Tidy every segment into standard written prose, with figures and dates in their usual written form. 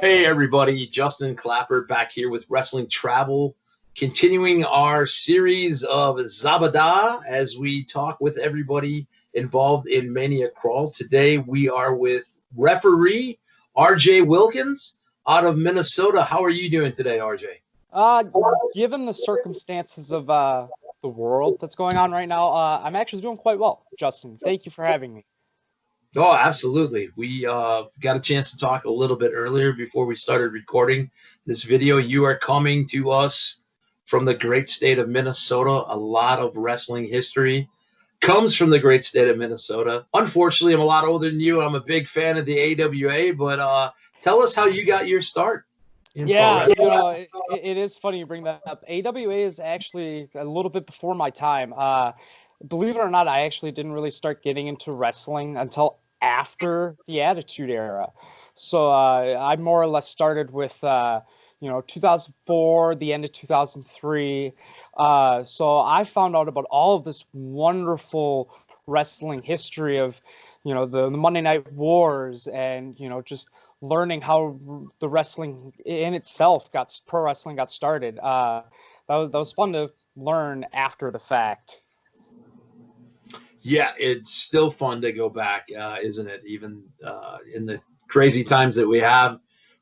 Hey everybody, Justin Clapper back here with Wrestling Travel, continuing our series of Zabada as we talk with everybody involved in Mania Crawl. Today we are with referee RJ Wilkins out of Minnesota. How are you doing today, RJ? Given the circumstances of the world that's going on right now, I'm actually doing quite well, Justin. Thank you for having me. Oh, absolutely. We got a chance to talk a little bit earlier before we started recording this video. You are coming to us from the great state of Minnesota. A lot of wrestling history comes from the great state of Minnesota. Unfortunately, I'm a lot older than you. I'm a big fan of the AWA, but tell us how you got your start in pro wrestling. It is funny you bring that up. AWA is actually a little bit before my time. Believe it or not, I actually didn't really start getting into wrestling until after the Attitude Era. So I more or less started with 2004, the end of 2003. So I found out about all of this wonderful wrestling history of the Monday Night Wars, and just learning how the wrestling in itself pro wrestling got started. That was fun to learn after the fact. Yeah, it's still fun to go back, isn't it? Even in the crazy times that we have,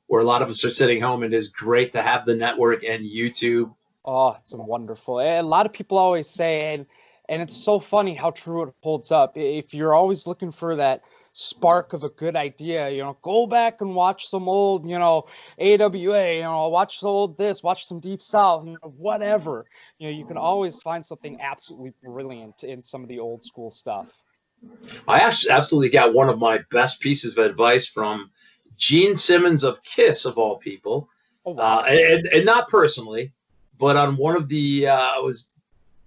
where a lot of us are sitting home, it is great to have the network and YouTube. Oh, it's wonderful. A lot of people always say, and it's so funny how true it holds up. If you're always looking for that spark of a good idea, go back and watch some old, AWA, watch some old this, watch some Deep South, whatever. You can always find something absolutely brilliant in some of the old school stuff. I actually absolutely got one of my best pieces of advice from Gene Simmons of Kiss, of all people. Oh, wow. And not personally, but on one of the, I was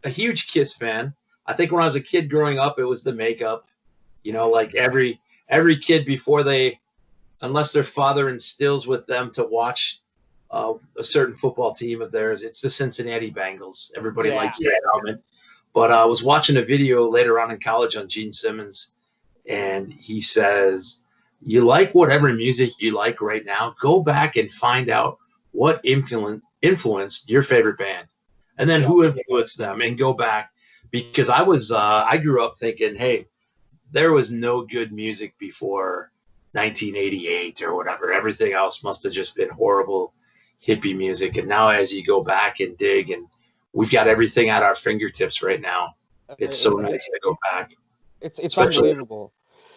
a huge Kiss fan. I think when I was a kid growing up, it was the makeup. Like every kid before unless their father instills with them to watch a certain football team of theirs, it's the Cincinnati Bengals. Everybody likes that element. But I was watching a video later on in college on Gene Simmons, and he says, you like whatever music you like right now, go back and find out what influenced your favorite band, and then who influenced them, and go back. Because I grew up thinking, hey, there was no good music before 1988 or whatever. Everything else must have just been horrible hippie music. And now as you go back and dig, and we've got everything at our fingertips right now. It's so nice to go back. It's unbelievable.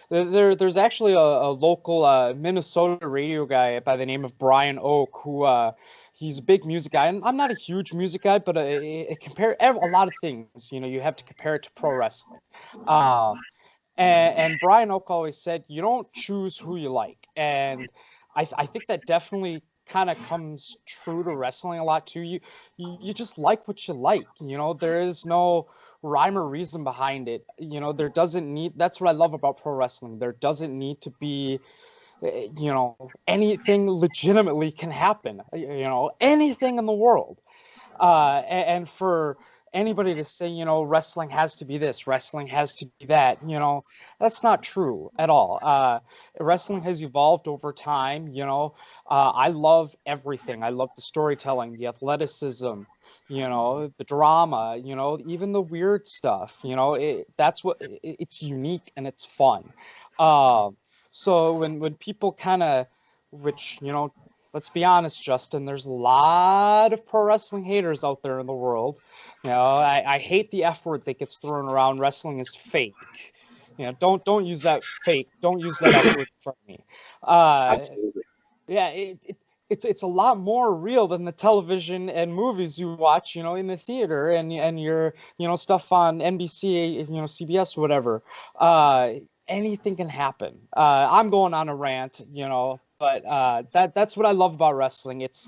There's actually a local Minnesota radio guy by the name of Brian Oak who he's a big music guy. And I'm not a huge music guy, but compare a lot of things. You have to compare it to pro wrestling. And Brian Oak always said, you don't choose who you like. And I think that definitely kind of comes true to wrestling a lot too. You just like what you like. There is no rhyme or reason behind it. That's what I love about pro wrestling. There doesn't need to be, anything legitimately can happen, anything in the world. And for anybody to say, wrestling has to be this, wrestling has to be that, that's not true at all. Wrestling has evolved over time. I love everything. I love the storytelling, the athleticism, the drama, even the weird stuff. It's unique and it's fun. So when people kind of, which, let's be honest, Justin, there's a lot of pro wrestling haters out there in the world. I hate the F word that gets thrown around. Wrestling is fake. Don't use that fake. Don't use that F word in front of me. Absolutely. Yeah, it's a lot more real than the television and movies you watch, in the theater and your, stuff on NBC, CBS, whatever. Anything can happen. I'm going on a rant, but that's what I love about wrestling. It's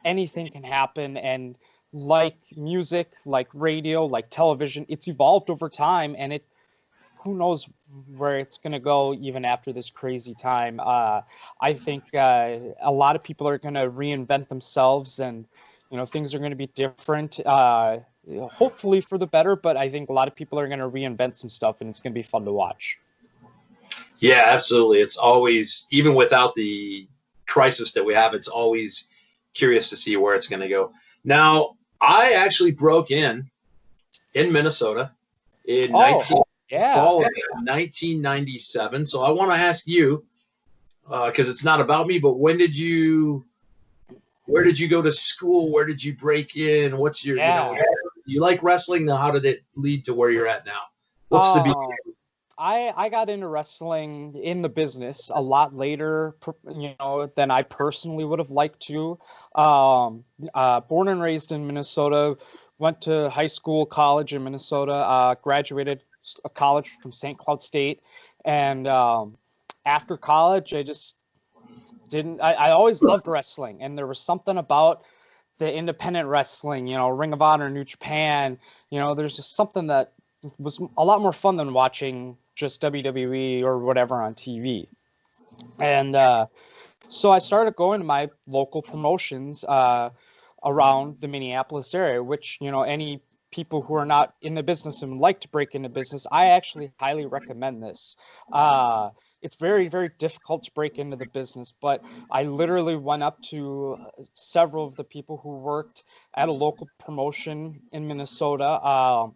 anything can happen, and like music, like radio, like television, it's evolved over time, and who knows where it's going to go even after this crazy time. I think a lot of people are going to reinvent themselves, and things are going to be different, hopefully for the better, but I think a lot of people are going to reinvent some stuff, and it's going to be fun to watch. Yeah, absolutely. It's always, even without the crisis that we have, it's always curious to see where it's going to go. Now, I actually broke in Minnesota in fall of 1997. So I want to ask you, because it's not about me, but where did you go to school? Where did you break in? What's your, you like wrestling? Now, how did it lead to where you're at now? What's the beginning? I got into wrestling in the business a lot later, than I personally would have liked to. Born and raised in Minnesota, went to high school, college in Minnesota, graduated college from St. Cloud State. And after college, I just didn't, I always loved wrestling. And there was something about the independent wrestling, Ring of Honor, New Japan, there's just something that was a lot more fun than watching just WWE or whatever on TV. And so I started going to my local promotions around the Minneapolis area, which, any people who are not in the business and would like to break into business, I actually highly recommend this. It's very, very difficult to break into the business, but I literally went up to several of the people who worked at a local promotion in Minnesota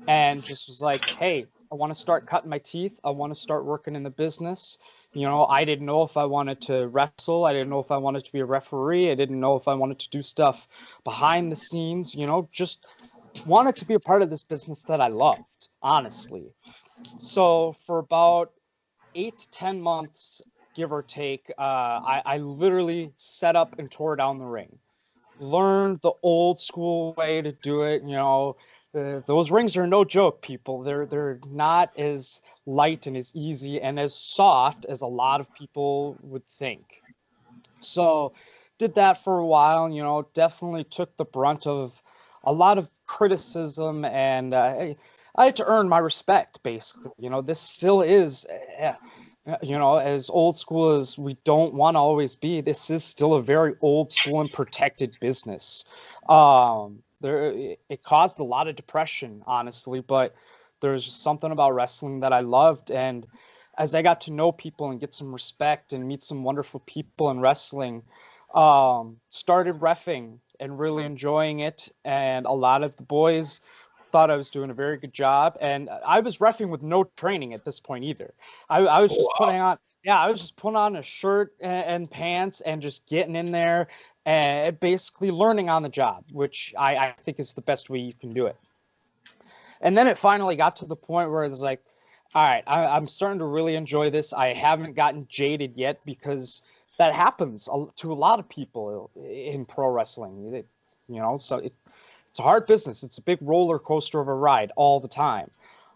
and just was like, hey, I want to start cutting my teeth. I want to start working in the business. I didn't know if I wanted to wrestle. I didn't know if I wanted to be a referee. I didn't know if I wanted to do stuff behind the scenes, just wanted to be a part of this business that I loved, honestly. So for about 8 to 10 months, give or take, I literally set up and tore down the ring. Learned the old school way to do it, those rings are no joke, people. They're not as light and as easy and as soft as a lot of people would think. So did that for a while, definitely took the brunt of a lot of criticism, and I had to earn my respect, basically. This still is, as old school as we don't want to always be, this is still a very old school and protected business. It caused a lot of depression, honestly, but there's just something about wrestling that I loved. And as I got to know people and get some respect and meet some wonderful people in wrestling, started reffing and really enjoying it. And a lot of the boys thought I was doing a very good job. And I was reffing with no training at this point either. I was just putting on a shirt and pants and just getting in there and basically learning on the job, which I think is the best way you can do it. And then it finally got to the point where it's like, all right, I'm starting to really enjoy this. I haven't gotten jaded yet, because that happens to a lot of people in pro wrestling. So it's a hard business. It's a big roller coaster of a ride all the time.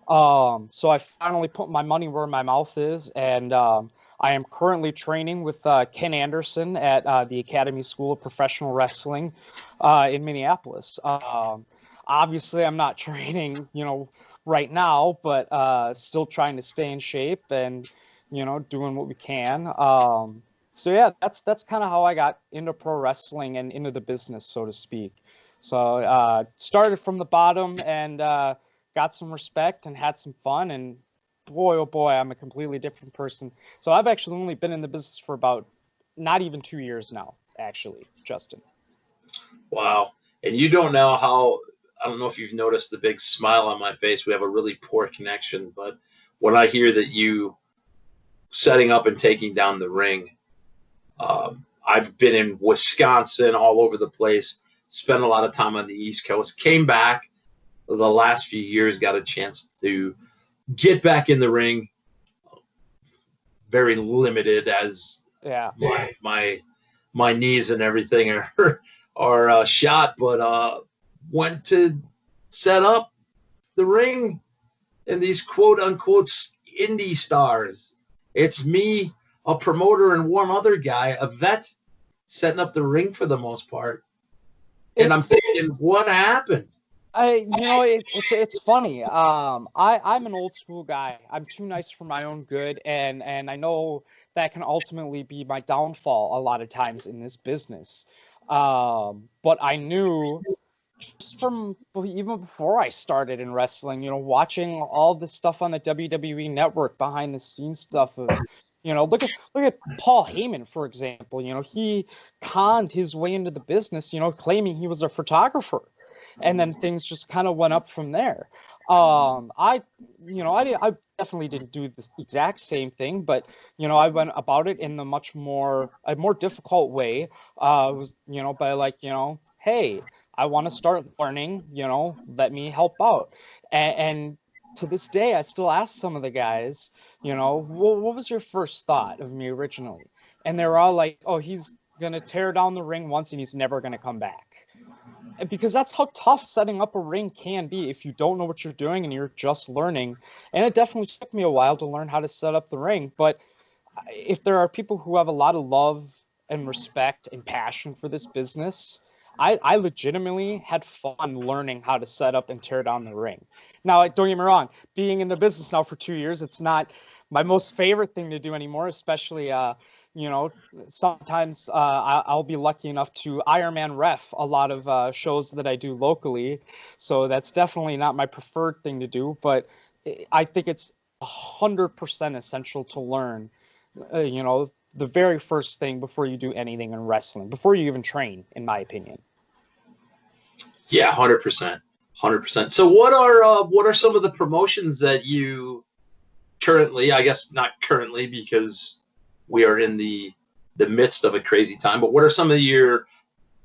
So I finally put my money where my mouth is, and I am currently training with Ken Anderson at the Academy School of Professional Wrestling in Minneapolis. Obviously, I'm not training, right now, but still trying to stay in shape and, doing what we can. So yeah, that's kind of how I got into pro wrestling and into the business, so to speak. So started from the bottom and got some respect and had some fun, and boy, oh boy, I'm a completely different person. So I've actually only been in the business for about not even 2 years now, actually, Justin. Wow. And you don't know how, I don't know if you've noticed the big smile on my face. We have a really poor connection, but when I hear that you setting up and taking down the ring, I've been in Wisconsin, all over the place, spent a lot of time on the East Coast, came back the last few years, got a chance to get back in the ring. Very limited, as my knees and everything are shot, but went to set up the ring and these quote unquote indie stars. It's me, a promoter, and one other guy, a vet, setting up the ring for the most part. And I'm thinking, what happened? It's funny. I'm an old school guy. I'm too nice for my own good, and I know that can ultimately be my downfall a lot of times in this business. But I knew just from even before I started in wrestling, watching all this stuff on the WWE network, behind the scenes stuff of, You know, look at Paul Heyman, for example. You know, he conned his way into the business, you know, claiming he was a photographer, and then things just kind of went up from there. I, you know, I definitely didn't do the exact same thing, but you know, I went about it in a more difficult way. Was, you know, by like, you know, hey, I want to start learning. You know, let me help out, and to this day, I still ask some of the guys, you know, what was your first thought of me originally? And they're all like, oh, he's going to tear down the ring once and he's never going to come back. And because that's how tough setting up a ring can be if you don't know what you're doing and you're just learning. And it definitely took me a while to learn how to set up the ring. But if there are people who have a lot of love and respect and passion for this business, I legitimately had fun learning how to set up and tear down the ring. Now, don't get me wrong, being in the business now for 2 years, it's not my most favorite thing to do anymore, especially, you know, sometimes I'll be lucky enough to Ironman ref a lot of shows that I do locally. So that's definitely not my preferred thing to do, but I think it's 100% essential to learn, you know, the very first thing before you do anything in wrestling, before you even train, in my opinion. Yeah, 100%. 100%. So what are some of the promotions that you currently, I guess not currently because we are in the midst of a crazy time, but what are some of your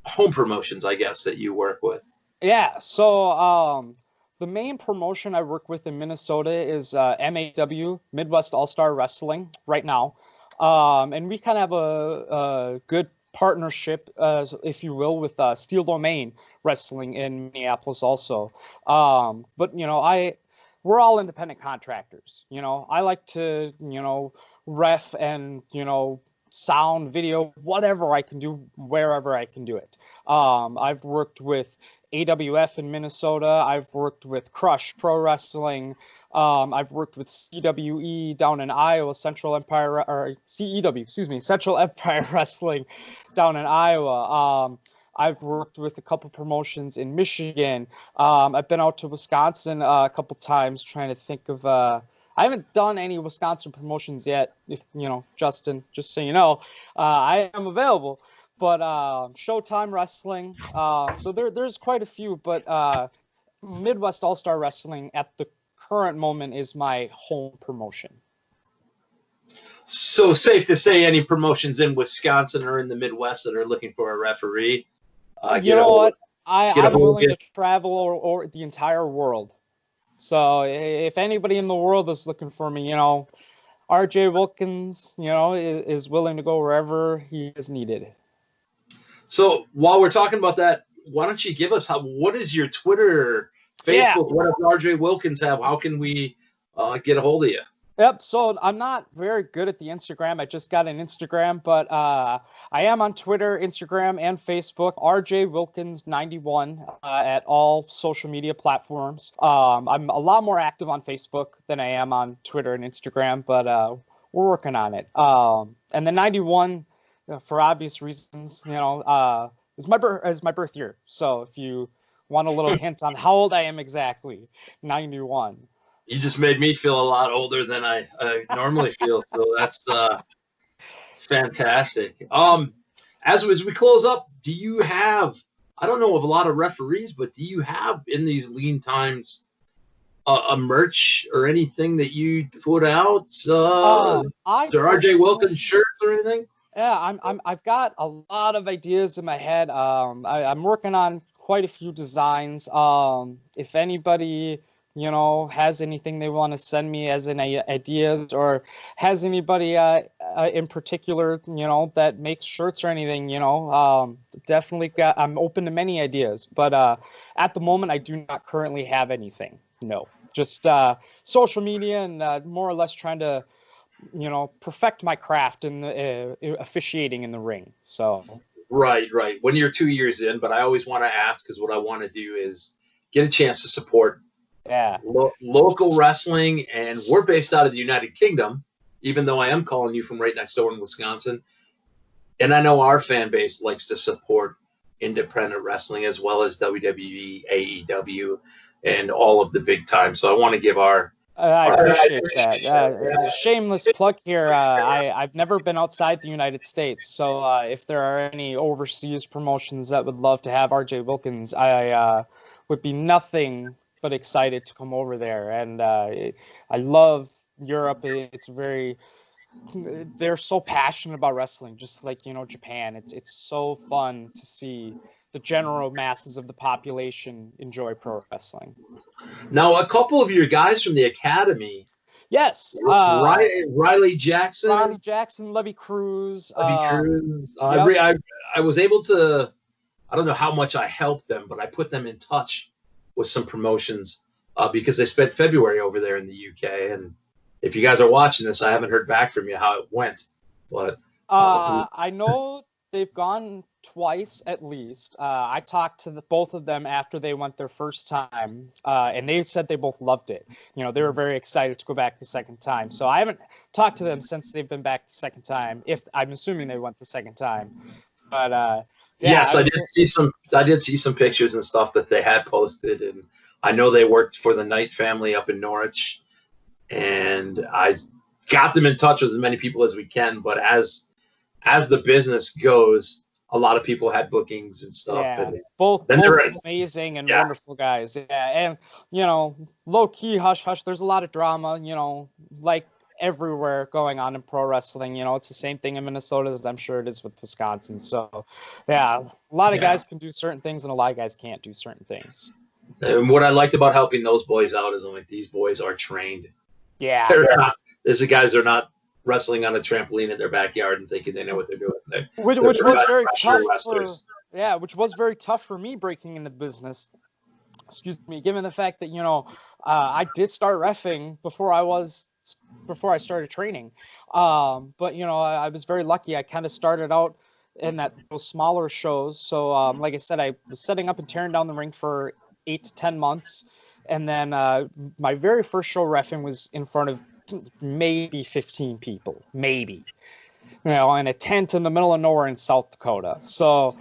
home promotions, I guess, that you work with? Yeah, so the main promotion I work with in Minnesota is MAW, Midwest All-Star Wrestling, right now. And we kind of have a good partnership, if you will, with Steel Domain Wrestling in Minneapolis also. But, you know, we're all independent contractors. You know, I like to, you know, ref and, you know, sound, video, whatever I can do, wherever I can do it. I've worked with AWF in Minnesota. I've worked with Crush Pro Wrestling. I've worked with CWE down in Iowa, Central Empire, or CEW, excuse me, Central Empire Wrestling down in Iowa. I've worked with a couple promotions in Michigan. I've been out to Wisconsin a couple times trying to think of. I haven't done any Wisconsin promotions yet. If you know, Justin, just so you know, I am available. But Showtime Wrestling. So there's quite a few, but Midwest All Star Wrestling at the current moment is my home promotion. So safe to say any promotions in Wisconsin or in the Midwest that are looking for a referee, You know what? get a I'm hold willing of to travel or the entire world. So if anybody in the world is looking for me, you know, RJ Wilkins, you know, is willing to go wherever he is needed. So while we're talking about that, why don't you give us what is your Twitter, Yeah. Facebook? What does RJ Wilkins have? How can we get a hold of you? Yep. So I'm not very good at the Instagram. I just got an Instagram, but I am on Twitter, Instagram, and Facebook. RJ Wilkins 91 at all social media platforms. I'm a lot more active on Facebook than I am on Twitter and Instagram, but we're working on it. And the 91, you know, for obvious reasons, you know, is my birth year. So if you want a little hint on how old I am exactly, 91. You just made me feel a lot older than I normally feel. So that's fantastic. As we close up, do you have? I don't know of a lot of referees, but do you have in these lean times a merch or anything that you put out? I There RJ Wilkins personally, shirts or anything? yeah, I've got a lot of ideas in my head. I'm working on quite a few designs. If anybody, you know, has anything they want to send me as any ideas, or has anybody in particular, you know, that makes shirts or anything, you know, definitely I'm open to many ideas. But at the moment, I do not currently have anything. No, just social media and more or less trying to, you know, perfect my craft in the officiating in the ring. So Right, right. When you're 2 years in, but I always want to ask because what I want to do is get a chance to support yeah, local wrestling, and we're based out of the United Kingdom, even though I am calling you from right next door in Wisconsin. And I know our fan base likes to support independent wrestling as well as WWE, AEW, and all of the big time. So I want to give our I All right, I appreciate appreciate that. that. Shameless plug here. I've never been outside the United States, so if there are any overseas promotions that would love to have RJ Wilkins, I would be nothing but excited to come over there. And I love Europe. It's very, they're so passionate about wrestling, just like, Japan. It's so fun to see the general masses of the population enjoy pro wrestling. Now, a couple of your guys from the academy, Yes, Riley Jackson, Riley Jackson, Levy Cruz. Levy Cruz. Yep. I was able to. I don't know how much I helped them, but I put them in touch with some promotions because they spent February over there in the UK. And if you guys are watching this, I haven't heard back from you how it went. But I know they've gone twice at least. I talked to both of them after they went their first time, and they said they both loved it. They were very excited to go back the second time. So I haven't talked to them since they've been back the second time. If I'm assuming they went the second time, but yeah, yes, I did see some pictures and stuff that they had posted, and I know they worked for the Knight family up in Norwich, and I got them in touch with as many people as we can. But as the business goes, a lot of people had bookings and stuff. Yeah, And both then amazing and wonderful guys. Yeah, and low key, hush hush. There's a lot of drama. Like everywhere going on in pro wrestling. It's the same thing in Minnesota as I'm sure it is with Wisconsin. So, yeah, a lot of guys can do certain things and a lot of guys can't do certain things. And what I liked about helping those boys out is I'm like, these boys are trained. Yeah, There's the guys that are not wrestling on a trampoline in their backyard and thinking they know what they're doing. Which was very tough. Which was very tough for me breaking into business. Excuse me, given the fact that I did start reffing before I started training. But I was very lucky. I kind of started out in those smaller shows. So like I said, I was setting up and tearing down the ring for 8 to 10 months, and then my very first show reffing was in front of maybe 15 people, maybe, in a tent in the middle of nowhere in South Dakota. So,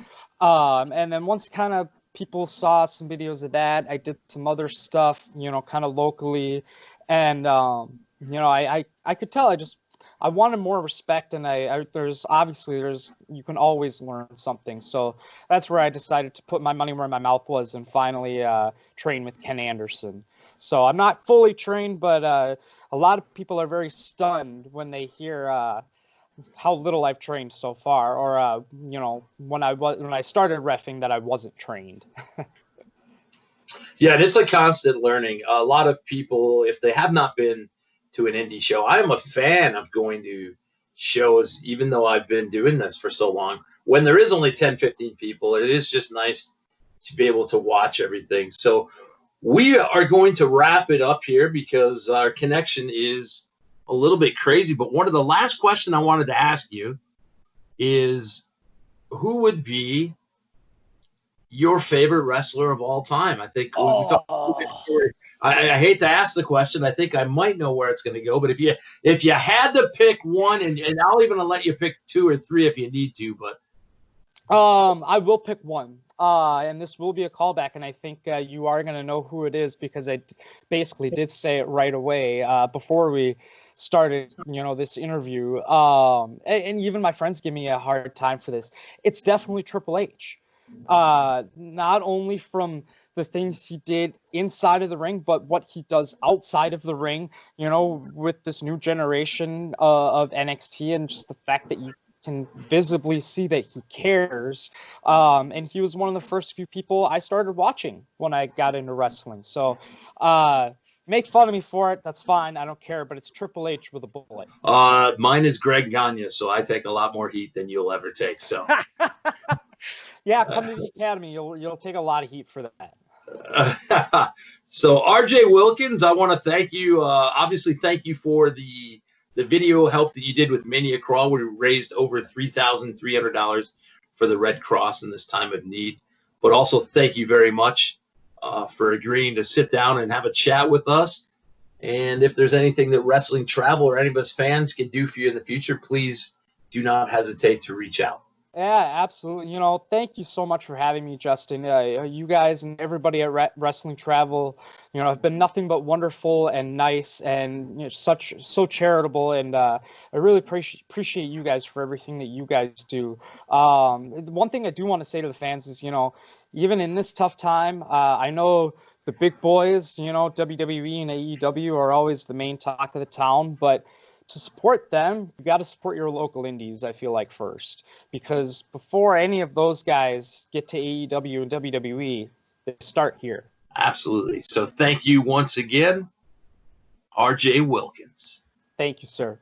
and then once kind of people saw some videos of that, I did some other stuff, kind of locally, and I could tell I wanted more respect, and you can always learn something. So that's where I decided to put my money where my mouth was and finally train with Ken Anderson. So I'm not fully trained, but a lot of people are very stunned when they hear how little I've trained so far, or when I started reffing that I wasn't trained. Yeah, and it's a constant learning. A lot of people, if they have not been to an indie show, I am a fan of going to shows, even though I've been doing this for so long. When there is only 10, 15 people, it is just nice to be able to watch everything. So we are going to wrap it up here because our connection is a little bit crazy. But one of the last questions I wanted to ask you is, who would be your favorite wrestler of all time? I think we talked before. I hate to ask the question. I think I might know where it's going to go. But if you had to pick one, and I'll even let you pick 2 or 3 if you need to. But I will pick one. And this will be a callback, and I think you are going to know who it is because I basically did say it right away before we started, this interview. And even my friends give me a hard time for this. It's definitely Triple H. Not only from the things he did inside of the ring, but what he does outside of the ring, with this new generation of NXT, and just the fact that you can visibly see that he cares. And he was one of the first few people I started watching when I got into wrestling. So make fun of me for it. That's fine. I don't care. But it's Triple H with a bullet. Mine is Greg Gagne, so I take a lot more heat than you'll ever take. So yeah, come to the Academy. You'll take a lot of heat for that. So RJ Wilkins, I want to thank you. Obviously, thank you for the video help that you did with Mania Crawl. We raised over $3,300 for the Red Cross in this time of need. But also thank you very much for agreeing to sit down and have a chat with us. And if there's anything that Wrestling Travel or any of us fans can do for you in the future, please do not hesitate to reach out. Yeah, absolutely. Thank you so much for having me, Justin. You guys and everybody at Wrestling Travel, have been nothing but wonderful and nice and so charitable. And I really appreciate you guys for everything that you guys do. One thing I do want to say to the fans is, even in this tough time, I know the big boys, WWE and AEW are always the main talk of the town, but to support them, you got to support your local indies, I feel like, first. Because before any of those guys get to AEW and WWE, they start here. Absolutely. So thank you once again, RJ Wilkins. Thank you, sir.